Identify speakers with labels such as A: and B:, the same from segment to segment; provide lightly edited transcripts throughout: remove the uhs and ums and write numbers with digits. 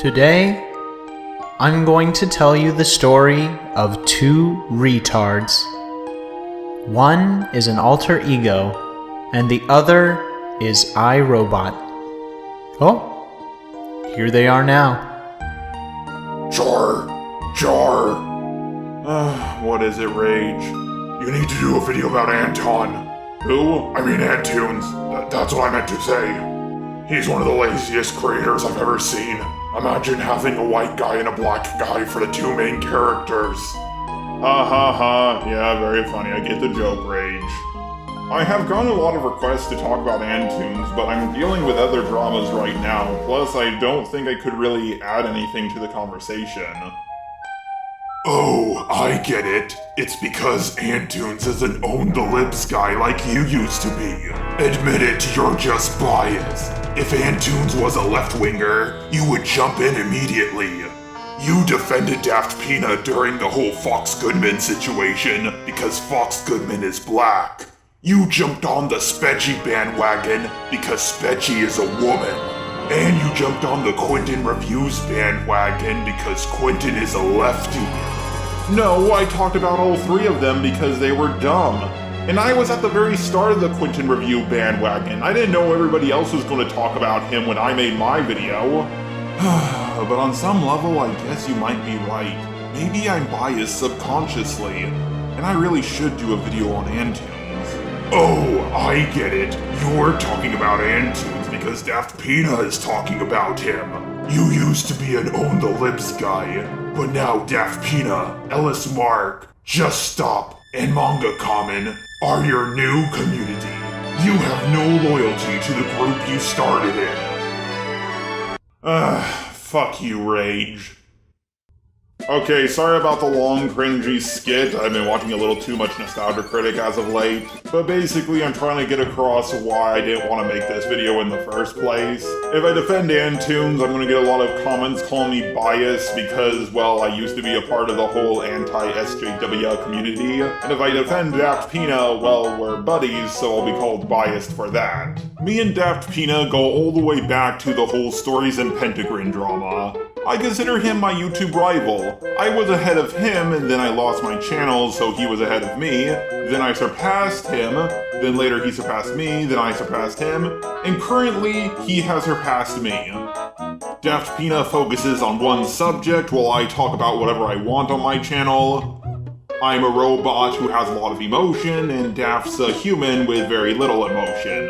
A: Today, I'm going to tell you the story of two retards. One is an alter ego, and the other is iRobot. Oh, here they are now.
B: Jar. What is it, Rage? You need to do a video about Anton. Who? I mean Antoons. That's what I meant to say. He's one of the laziest creators I've ever seen. Imagine having a white guy and a black guy for the two main characters. Ha ha ha. Yeah, very funny. I get the joke, Rage. I have gotten a lot of requests to talk about Antoons, but I'm dealing with other dramas right now, plus I don't think I could really add anything to the conversation. Oh, I get it. It's because Antoons is an own-the-libs guy like you used to be. Admit it, you're just biased. If Antoons was a left-winger, you would jump in immediately. You defended Daft Peanut during the whole Fox Goodman situation because Fox Goodman is black. You jumped on the Spedgy bandwagon because Spedgy is a woman. And you jumped on the Quentin Reviews bandwagon because Quentin is a lefty. No, I talked about all three of them because they were dumb. And I was at the very start of the Quentin Review bandwagon. I didn't know everybody else was going to talk about him when I made my video. But on some level, I guess you might be right. Maybe I'm biased subconsciously, and I really should do a video on Antoons. Oh, I get it. You're talking about Antoons because Daft Peanut is talking about him. You used to be an own-the-libs guy, but now Daft Peanut, Ellis Mark, Just Stop, and Manga Common are your new community. You have no loyalty to the group you started in. Fuck you, Rage. Okay, sorry about the long, cringy skit. I've been watching a little too much Nostalgia Critic as of late. But basically, I'm trying to get across why I didn't want to make this video in the first place. If I defend Antoons, I'm going to get a lot of comments calling me biased because, well, I used to be a part of the whole anti-SJW community. And if I defend Daft Peanut, well, we're buddies, so I'll be called biased for that. Me and Daft Peanut go all the way back to the whole Stories in Pentagram drama. I consider him my YouTube rival. I was ahead of him, and then I lost my channel, so he was ahead of me. Then I surpassed him, then later he surpassed me, then I surpassed him, and currently he has surpassed me. Daft Peanut focuses on one subject while I talk about whatever I want on my channel. I'm a robot who has a lot of emotion, and Daft's a human with very little emotion.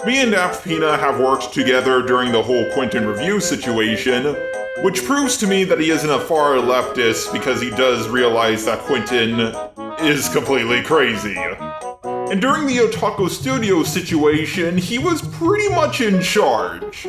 B: Me and Daft Peanut have worked together during the whole Quentin Review situation, which proves to me that he isn't a far leftist because he does realize that Quentin is completely crazy. And during the Otaku Studio situation, he was pretty much in charge.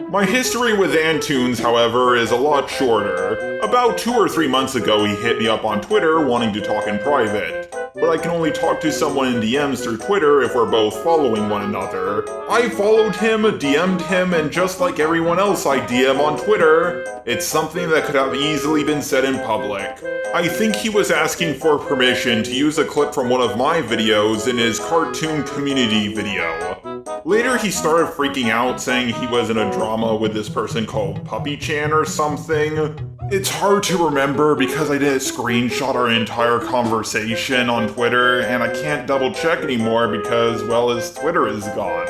B: My history with Antoons, however, is a lot shorter. About 2 or 3 months ago, he hit me up on Twitter wanting to talk in private. But I can only talk to someone in DMs through Twitter if we're both following one another. I followed him, DM'd him, and just like everyone else I DM on Twitter, it's something that could have easily been said in public. I think he was asking for permission to use a clip from one of my videos in his cartoon community video. Later he started freaking out, saying he was in a drama with this person called Puppy-chan or something. It's hard to remember because I didn't screenshot our entire conversation on Twitter, and I can't double check anymore because, well, his Twitter is gone.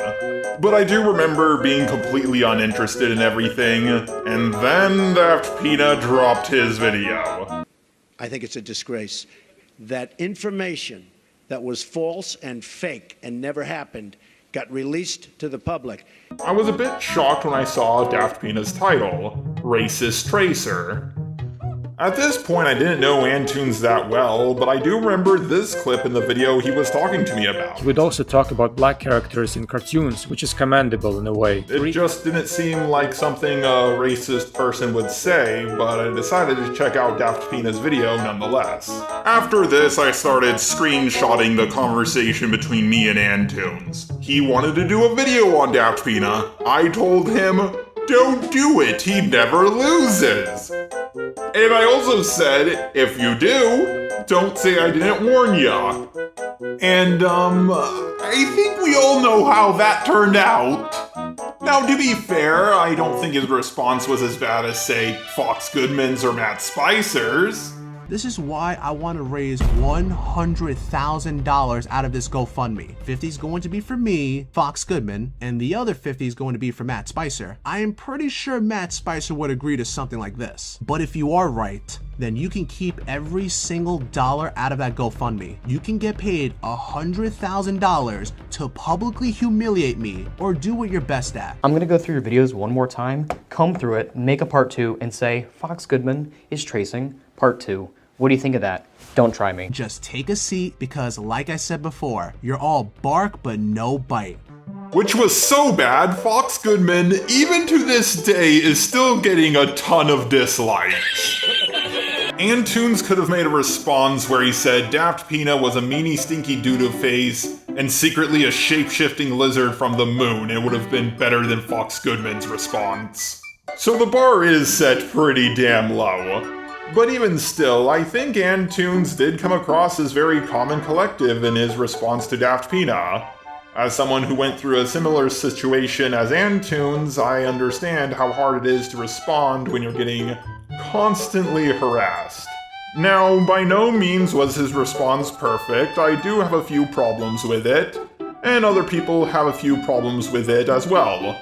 B: But I do remember being completely uninterested in everything, and then Daft Peanut dropped his video.
C: I think it's a disgrace that information that was false and fake and never happened got released to the public.
B: I was a bit shocked when I saw Daft Peanut's title, Racist Tracer. At this point, I didn't know Antoons that well, but I do remember this clip in the video he was talking to me about.
D: He would also talk about black characters in cartoons, which is commendable in a way.
B: It just didn't seem like something a racist person would say, but I decided to check out Daft Peanut's video nonetheless. After this, I started screenshotting the conversation between me and Antoons. He wanted to do a video on Daft Peanut. I told him, don't do it, he never loses. And I also said, if you do, don't say I didn't warn ya. And, I think we all know how that turned out. Now, to be fair, I don't think his response was as bad as, say, Fox Goodman's or Matt Spicer's.
E: This is why I want to raise $100,000 out of this GoFundMe. 50 is going to be for me, Fox Goodman, and the other 50 is going to be for Matt Spicer. I am pretty sure Matt Spicer would agree to something like this. But if you are right, then you can keep every single dollar out of that GoFundMe. You can get paid $100,000 to publicly humiliate me or do what you're best at.
F: I'm gonna go through your videos one more time, comb through it, make a part 2, and say, Fox Goodman is tracing part 2. What do you think of that? Don't try me.
E: Just take a seat because, like I said before, you're all bark but no bite.
B: Which was so bad, Fox Goodman, even to this day, is still getting a ton of dislikes. Antoons could have made a response where he said Daft Pina was a meanie stinky doodoo face and secretly a shape-shifting lizard from the moon. It would have been better than Fox Goodman's response. So the bar is set pretty damn low. But even still, I think Antoons did come across as very calm and collective in his response to Daft Pina. As someone who went through a similar situation as Antoons, I understand how hard it is to respond when you're getting constantly harassed. Now, by no means was his response perfect. I do have a few problems with it, and other people have a few problems with it as well.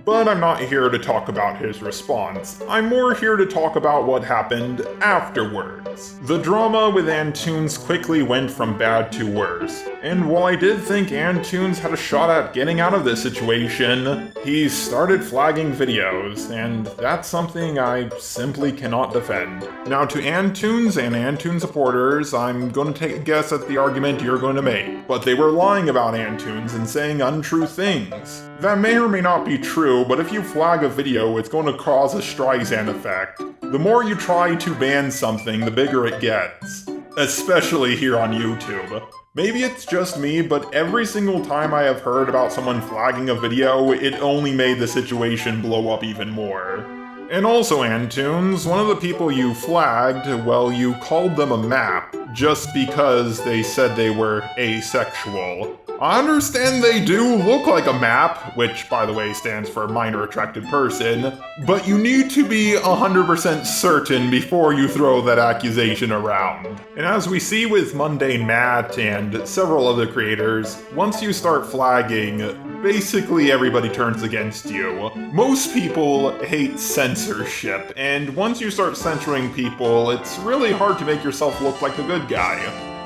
B: But I'm not here to talk about his response. I'm more here to talk about what happened afterwards. The drama with Antoons quickly went from bad to worse, and while I did think Antoons had a shot at getting out of this situation, he started flagging videos, and that's something I simply cannot defend. Now, to Antoons and Antoons supporters, I'm going to take a guess at the argument you're going to make, but they were lying about Antoons and saying untrue things. That may or may not be true, but if you flag a video, it's going to cause a Streisand effect. The more you try to ban something, the bigger it gets. Especially here on YouTube. Maybe it's just me, but every single time I have heard about someone flagging a video, it only made the situation blow up even more. And also, Antoons, one of the people you flagged, well, you called them a map just because they said they were asexual. I understand they do look like a map, which, by the way, stands for minor attracted person, but you need to be 100% certain before you throw that accusation around. And as we see with Mundane Matt and several other creators, once you start flagging, basically everybody turns against you. Most people hate censorship, and once you start censoring people, it's really hard to make yourself look like the good guy.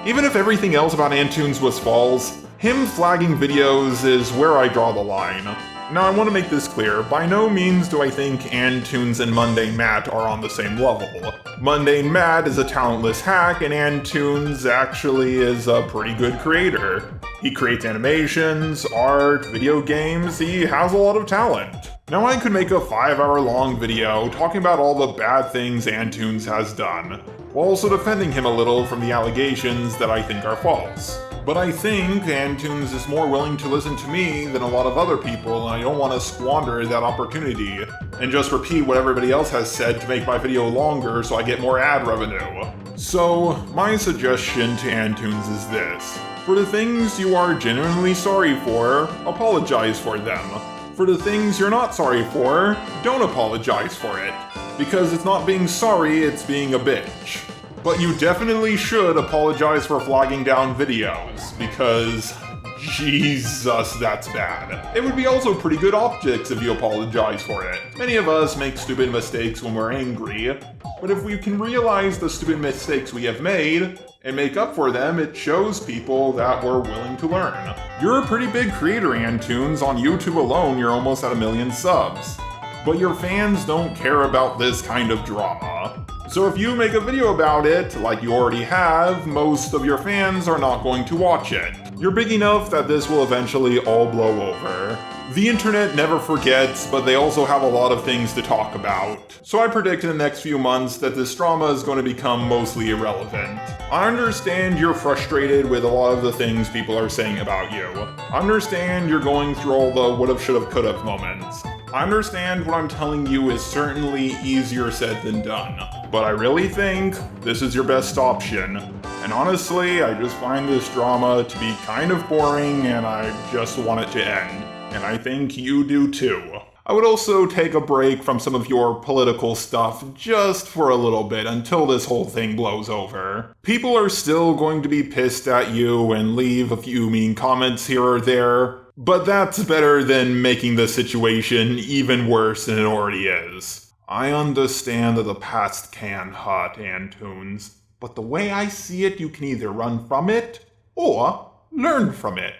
B: Even if everything else about Antoons was false, him flagging videos is where I draw the line. Now I want to make this clear, by no means do I think Antoons and Mundane Matt are on the same level. Mundane Matt is a talentless hack, and Antoons actually is a pretty good creator. He creates animations, art, video games, he has a lot of talent. Now I could make a 5-hour-long video talking about all the bad things Antoons has done, while also defending him a little from the allegations that I think are false. But I think Antoons is more willing to listen to me than a lot of other people, and I don't want to squander that opportunity and just repeat what everybody else has said to make my video longer so I get more ad revenue. So, my suggestion to Antoons is this. For the things you are genuinely sorry for, apologize for them. For the things you're not sorry for, don't apologize for it. Because it's not being sorry, it's being a bitch. But you definitely should apologize for flagging down videos, because Jesus, that's bad. It would be also pretty good optics if you apologize for it. Many of us make stupid mistakes when we're angry, but if we can realize the stupid mistakes we have made and make up for them, it shows people that we're willing to learn. You're a pretty big creator, Antoons. On YouTube alone, you're almost at 1 million subs. But your fans don't care about this kind of drama. So if you make a video about it, like you already have, most of your fans are not going to watch it. You're big enough that this will eventually all blow over. The internet never forgets, but they also have a lot of things to talk about. So I predict in the next few months that this drama is going to become mostly irrelevant. I understand you're frustrated with a lot of the things people are saying about you. I understand you're going through all the would've, should've, could've moments. I understand what I'm telling you is certainly easier said than done, but I really think this is your best option. And honestly, I just find this drama to be kind of boring and I just want it to end. And I think you do too. I would also take a break from some of your political stuff just for a little bit until this whole thing blows over. People are still going to be pissed at you and leave a few mean comments here or there, but that's better than making the situation even worse than it already is. I understand that the past can hurt, Antoons, but the way I see it, you can either run from it or learn from it.